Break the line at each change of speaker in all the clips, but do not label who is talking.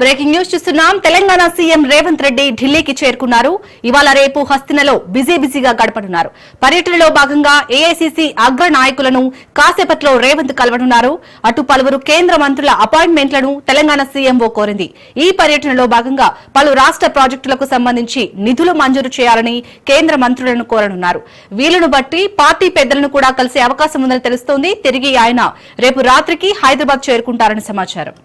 Breaking news చూస్తున్నాం. Telangana CM Revanth Reddy ఢిల్లీకి చేరుకున్నారు. ఇవాళ రేపు హస్తినలో బిజీగా గడపనున్నారు. పర్యటనలో భాగంగా ఏఐసీసీ అగ్ర నాయకులను కాసేపట్లో రేవంత్ కలవనున్నారు. అటు పలువురు కేంద్ర మంత్రుల అపాయింట్మెంట్లను తెలంగాణ సీఎంఓ కోరింది. ఈ పర్యటనలో భాగంగా పలు రాష్ట్ర ప్రాజెక్టులకు సంబంధించి నిధులు మంజూరు చేయాలని కేంద్ర మంత్రులను కోరనున్నారు. వీలును బట్టి పార్టీ పెద్దలను కూడా కలిసే అవకాశం ఉందని తెలుస్తోంది. తిరిగి ఆయన రేపు రాత్రికి హైదరాబాద్ చేరుకుంటారని సమాచారం.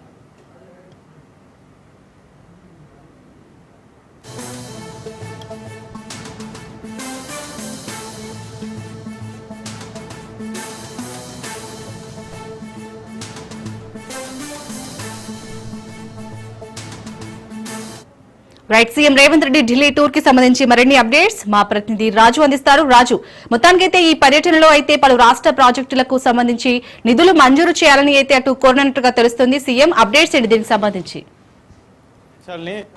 Right, CM Revanth Reddy Delhi tour కి సంబంధించి మరిన్ని అప్డేట్స్ మా ప్రతినిధి రాజు అందిస్తారు. రాజు, మొత్తానికైతే ఈ పర్యటనలో అయితే పలు రాష్ట్ర ప్రాజెక్టులకు సంబంధించి నిధులు మంజూరు చేయాలని అయితే అటు కోరినట్టుగా తెలుస్తుంది. సీఎం అప్డేట్స్ ఏంటి దీనికి సంబంధించి?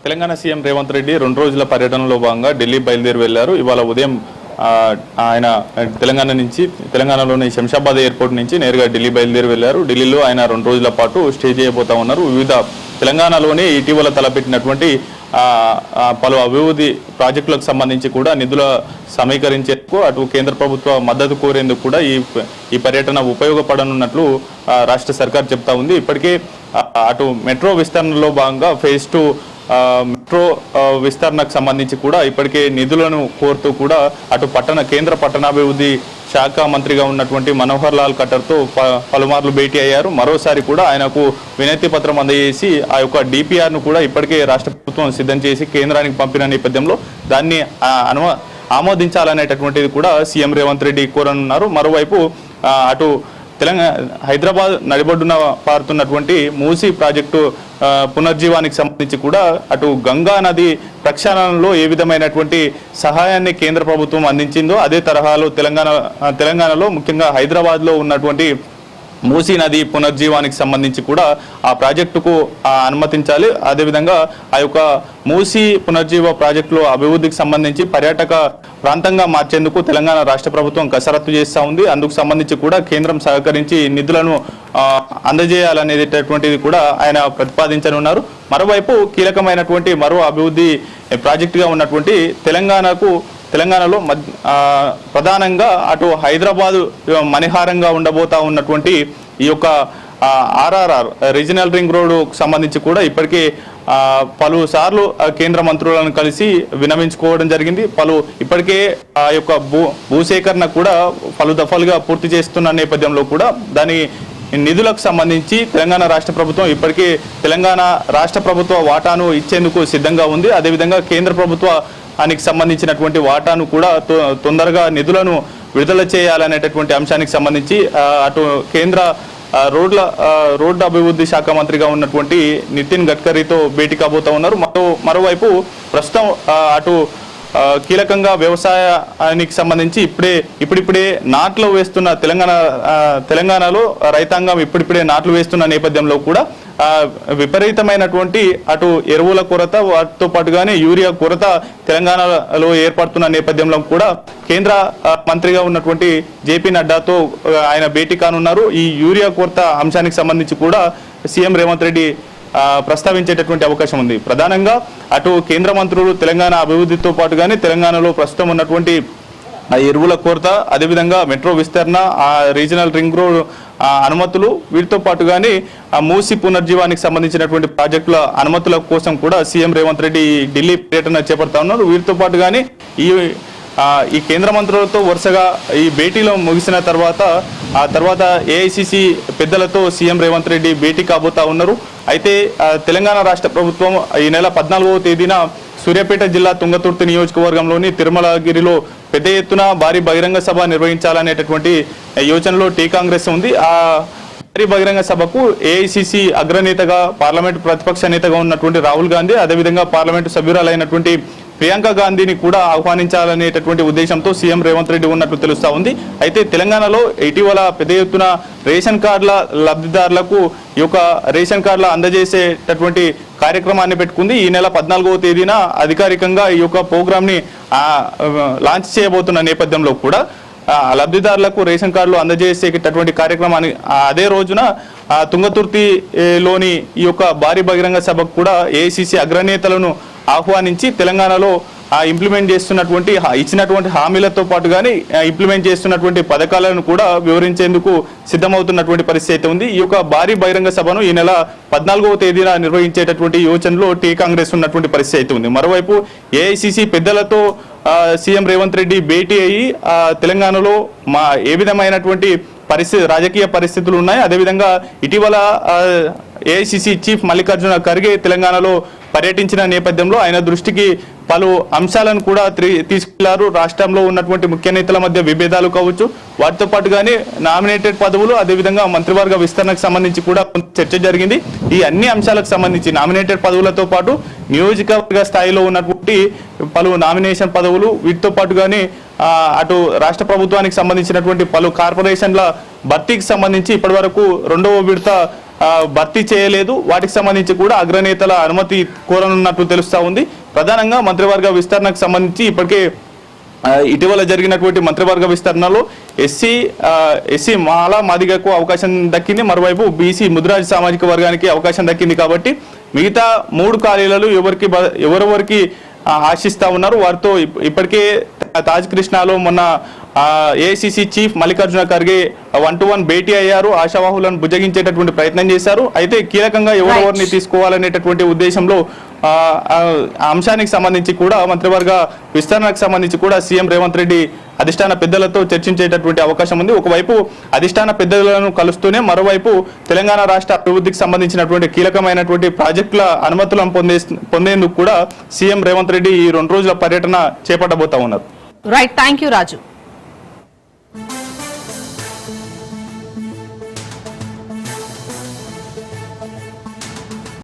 తెలంగాణ సీఎం రేవంత్ రెడ్డి 2 రోజుల పర్యటనలో భాగంగా ఢిల్లీ బయలుదేరి వెళ్లారు. ఇవాళ ఉదయం ఆయన తెలంగాణలోని శంషాబాద్ ఎయిర్పోర్ట్ నుంచి నేరుగా ఢిల్లీ బయలుదేరి వెళ్లారు. ఢిల్లీలో ఆయన 2 రోజుల పాటు స్టే చేయబోతా ఉన్నారు. వివిధ తెలంగాణలోని ఇటీవల తలపెట్టినటువంటి పలు అభివృద్ధి ప్రాజెక్టులకు సంబంధించి కూడా నిధుల సమీకరించేందుకు అటు కేంద్ర ప్రభుత్వ మద్దతు కోరేందుకు కూడా ఈ పర్యటన ఉపయోగపడనున్నట్లు రాష్ట్ర సర్కార్ చెప్తా ఉంది. ఇప్పటికే అటు మెట్రో విస్తరణలో భాగంగా ఫేజ్ 2 మెట్రో విస్తరణకు సంబంధించి కూడా ఇప్పటికే నిధులను కోరుతూ కూడా అటు కేంద్ర పట్టణాభివృద్ధి శాఖ మంత్రిగా ఉన్నటువంటి మనోహర్ లాల్ ఖట్టర్తో పలుమార్లు భేటీ అయ్యారు. మరోసారి కూడా ఆయనకు వినతి పత్రం అందజేసి ఆ యొక్క డిపిఆర్ను కూడా ఇప్పటికే రాష్ట్ర ప్రభుత్వం సిద్ధం చేసి కేంద్రానికి పంపిన నేపథ్యంలో దాన్ని ఆమోదించాలనేటటువంటిది కూడా సీఎం రేవంత్ రెడ్డి కోరనున్నారు. మరోవైపు అటు హైదరాబాద్ నడిబొడ్డున పారుతున్నటువంటి మూసీ ప్రాజెక్టు పునర్జీవానికి సంబంధించి కూడా అటు గంగా నది ప్రక్షాళనలో ఏ విధమైనటువంటి సహాయాన్ని కేంద్ర ప్రభుత్వం అందించిందో అదే తరహాలో తెలంగాణలో ముఖ్యంగా హైదరాబాద్లో ఉన్నటువంటి మూసీ నది పునర్జీవానికి సంబంధించి కూడా ఆ ప్రాజెక్టుకు అనుమతించాలి. అదేవిధంగా ఆ యొక్క మూసీ పునర్జీవ ప్రాజెక్టులో అభివృద్ధికి సంబంధించి పర్యాటక ప్రాంతంగా మార్చేందుకు తెలంగాణ రాష్ట్ర ప్రభుత్వం కసరత్తు చేస్తూ ఉంది. అందుకు సంబంధించి కూడా కేంద్రం సహకరించి నిధులను అందజేయాలనేటటువంటిది కూడా ఆయన ప్రతిపాదించనున్నారు. మరోవైపు కీలకమైనటువంటి మరో అభివృద్ధి ప్రాజెక్టుగా ఉన్నటువంటి తెలంగాణలో ప్రధానంగా అటు హైదరాబాదు మణిహారంగా ఉండబోతా ఉన్నటువంటి ఈ యొక్క ఆర్ఆర్ఆర్ రీజనల్ రింగ్ రోడ్డు సంబంధించి కూడా ఇప్పటికే పలుసార్లు కేంద్ర మంత్రులను కలిసి విన్నవించుకోవడం జరిగింది. ఇప్పటికే ఆ యొక్క భూసేకరణ కూడా పలు దఫాలుగా పూర్తి చేస్తున్న నేపథ్యంలో కూడా దాని నిధులకు సంబంధించి తెలంగాణ రాష్ట్ర ప్రభుత్వం ఇప్పటికే తెలంగాణ రాష్ట్ర ప్రభుత్వ వాటాను ఇచ్చేందుకు సిద్ధంగా ఉంది. అదేవిధంగా కేంద్ర ప్రభుత్వానికి సంబంధించినటువంటి వాటాను కూడా నిధులను విడుదల చేయాలనేటటువంటి అంశానికి సంబంధించి అటు కేంద్ర రోడ్డు అభివృద్ధి శాఖ మంత్రిగా ఉన్నటువంటి నితిన్ గడ్కరీతో భేటీ కాబోతా ఉన్నారు. మరోవైపు ప్రస్తుతం అటు కీలకంగా వ్యవసాయానికి సంబంధించి ఇప్పుడిప్పుడే నాట్లు వేస్తున్న తెలంగాణలో రైతాంగం ఇప్పుడిప్పుడే నాట్లు వేస్తున్న నేపథ్యంలో కూడా విపరీతమైనటువంటి అటు ఎరువుల కొరత వాటితో పాటుగానే యూరియా కొరత తెలంగాణలో ఏర్పడుతున్న నేపథ్యంలో కూడా కేంద్ర మంత్రిగా ఉన్నటువంటి జేపీ నడ్డాతో ఆయన భేటీ కానున్నారు. ఈ యూరియా కొరత అంశానికి సంబంధించి కూడా సీఎం రేవంత్ రెడ్డి ప్రస్తావించేటటువంటి అవకాశం ఉంది. ప్రధానంగా అటు కేంద్ర మంత్రులు తెలంగాణ అభివృద్ధితో పాటుగానే తెలంగాణలో ప్రస్తుతం ఉన్నటువంటి ఎరువుల కొరత, అదేవిధంగా మెట్రో విస్తరణ, రీజనల్ రింగ్ రోడ్ అనుమతులు, వీటితో పాటుగానే మూసీ పునర్జీవానికి సంబంధించినటువంటి ప్రాజెక్టుల అనుమతుల కోసం కూడా సీఎం రేవంత్ రెడ్డి ఢిల్లీ పర్యటన చేపడతా ఉన్నారు. వీటితో పాటుగానే ఈ కేంద్ర మంత్రులతో వరుసగా ఈ భేటీలో ముగిసిన తర్వాత ఏఐసీసీ పెద్దలతో సీఎం రేవంత్ రెడ్డి భేటీ కాబోతా ఉన్నారు. అయితే తెలంగాణ రాష్ట్ర ప్రభుత్వం ఈ నెల 14వ తేదీన సూర్యాపేట జిల్లా తుంగతుర్తి నియోజకవర్గంలోని తిరుమలగిరిలో పెద్ద ఎత్తున భారీ బహిరంగ సభ నిర్వహించాలనేటటువంటి యోచనలో టీ కాంగ్రెస్ ఉంది. ఆ భారీ బహిరంగ సభకు ఏఐసీసీ అగ్రనేతగా పార్లమెంటు ప్రతిపక్ష నేతగా ఉన్నటువంటి రాహుల్ గాంధీ, అదేవిధంగా పార్లమెంటు సభ్యురాలైనటువంటి ప్రియాంక గాంధీని కూడా ఆహ్వానించాలనేటటువంటి ఉద్దేశంతో సీఎం రేవంత్ రెడ్డి ఉన్నట్లు తెలుస్తా ఉంది. అయితే తెలంగాణలో ఇటీవల పెద్ద ఎత్తున రేషన్ కార్డుల లబ్ధిదారులకు ఈ యొక్క రేషన్ కార్డుల అందజేసేటటువంటి కార్యక్రమాన్ని పెట్టుకుంది. ఈ నెల 14వ తేదీన అధికారికంగా ఈ యొక్క ప్రోగ్రామ్ ని లాంచ్ చేయబోతున్న నేపథ్యంలో కూడా లబ్ధిదారులకు రేషన్ కార్డులు అందజేసేటటువంటి కార్యక్రమాన్ని అదే రోజున తుంగతుర్తిలోని ఈ యొక్క భారీ బహిరంగ సభకు కూడా ఏఐసిసి అగ్రనేతలను ఆహ్వానించి తెలంగాణలో ఇంప్లిమెంట్ చేస్తున్నటువంటి ఇచ్చినటువంటి హామీలతో పాటు కానీ ఇంప్లిమెంట్ చేస్తున్నటువంటి పథకాలను కూడా వివరించేందుకు సిద్ధమవుతున్నటువంటి పరిస్థితి అయితే ఉంది. ఈ యొక్క భారీ బహిరంగ సభను ఈ నెల 14వ తేదీన నిర్వహించేటటువంటి యోచనలో టీ కాంగ్రెస్ ఉన్నటువంటి పరిస్థితి అయితే ఉంది. మరోవైపు ఏఐసిసి పెద్దలతో సీఎం రేవంత్ రెడ్డి భేటీ అయ్యి తెలంగాణలో ఏ విధమైనటువంటి రాజకీయ పరిస్థితులు ఉన్నాయి, అదేవిధంగా ఇటీవల ఏఐసిసి చీఫ్ మల్లికార్జున ఖర్గే తెలంగాణలో పర్యటించిన నేపథ్యంలో ఆయన దృష్టికి పలు అంశాలను కూడా తీసుకెళ్లారు. రాష్ట్రంలో ఉన్నటువంటి ముఖ్య నేతల మధ్య విభేదాలు కావచ్చు, వాటితో పాటుగానే నామినేటెడ్ పదవులు, అదేవిధంగా మంత్రివర్గ విస్తరణకు సంబంధించి కూడా చర్చ జరిగింది. ఈ అన్ని అంశాలకు సంబంధించి నామినేటెడ్ పదవులతో పాటు నియోజకవర్గ స్థాయిలో ఉన్నటువంటి పలు నామినేషన్ పదవులు, వీటితో పాటుగానే అటు రాష్ట్ర ప్రభుత్వానికి సంబంధించినటువంటి పలు కార్పొరేషన్ల భర్తీకి సంబంధించి ఇప్పటి వరకు 2వ విడత భర్తీ చేయలేదు. వాటికి సంబంధించి కూడా అగ్రనేతల అనుమతి కోరనున్నట్లు తెలుస్తా ఉంది. ప్రధానంగా మంత్రివర్గ విస్తరణకు సంబంధించి ఇప్పటికే ఇటీవల జరిగినటువంటి మంత్రివర్గ విస్తరణలో ఎస్సీ మాలా మాదిగకు అవకాశం దక్కింది, మరోవైపు బీసీ ముద్రాజ్ సామాజిక వర్గానికి అవకాశం దక్కింది. కాబట్టి మిగతా 3 ఖాళీలలో ఎవరెవరికి ఆశిస్తా ఉన్నారు. వారితో ఇప్పటికే తాజ్ కృష్ణాలో మొన్న AICC chief Mallikarjuna Kharge 1-to-1 భేటీ అయ్యారు, ఆశావాహులను బుజ్జగించేటటువంటి ప్రయత్నం చేశారు. అయితే కీలకంగా ఎవరెవరిని తీసుకోవాలనేటటువంటి ఉద్దేశంలో అంశానికి సంబంధించి కూడా మంత్రివర్గ విస్తరణకు సంబంధించి కూడా సీఎం రేవంత్ రెడ్డి అధిష్టాన పెద్దలతో చర్చించేటటువంటి అవకాశం ఉంది. ఒకవైపు అధిష్టాన పెద్దలను కలుస్తూనే మరోవైపు తెలంగాణ రాష్ట్ర అభివృద్ధికి సంబంధించినటువంటి కీలకమైనటువంటి ప్రాజెక్టుల అనుమతులను పొందేందుకు కూడా సీఎం రేవంత్ రెడ్డి ఈ 2 రోజుల పర్యటన చేపట్టబోతా ఉన్నారు.
Right, thank you Raju.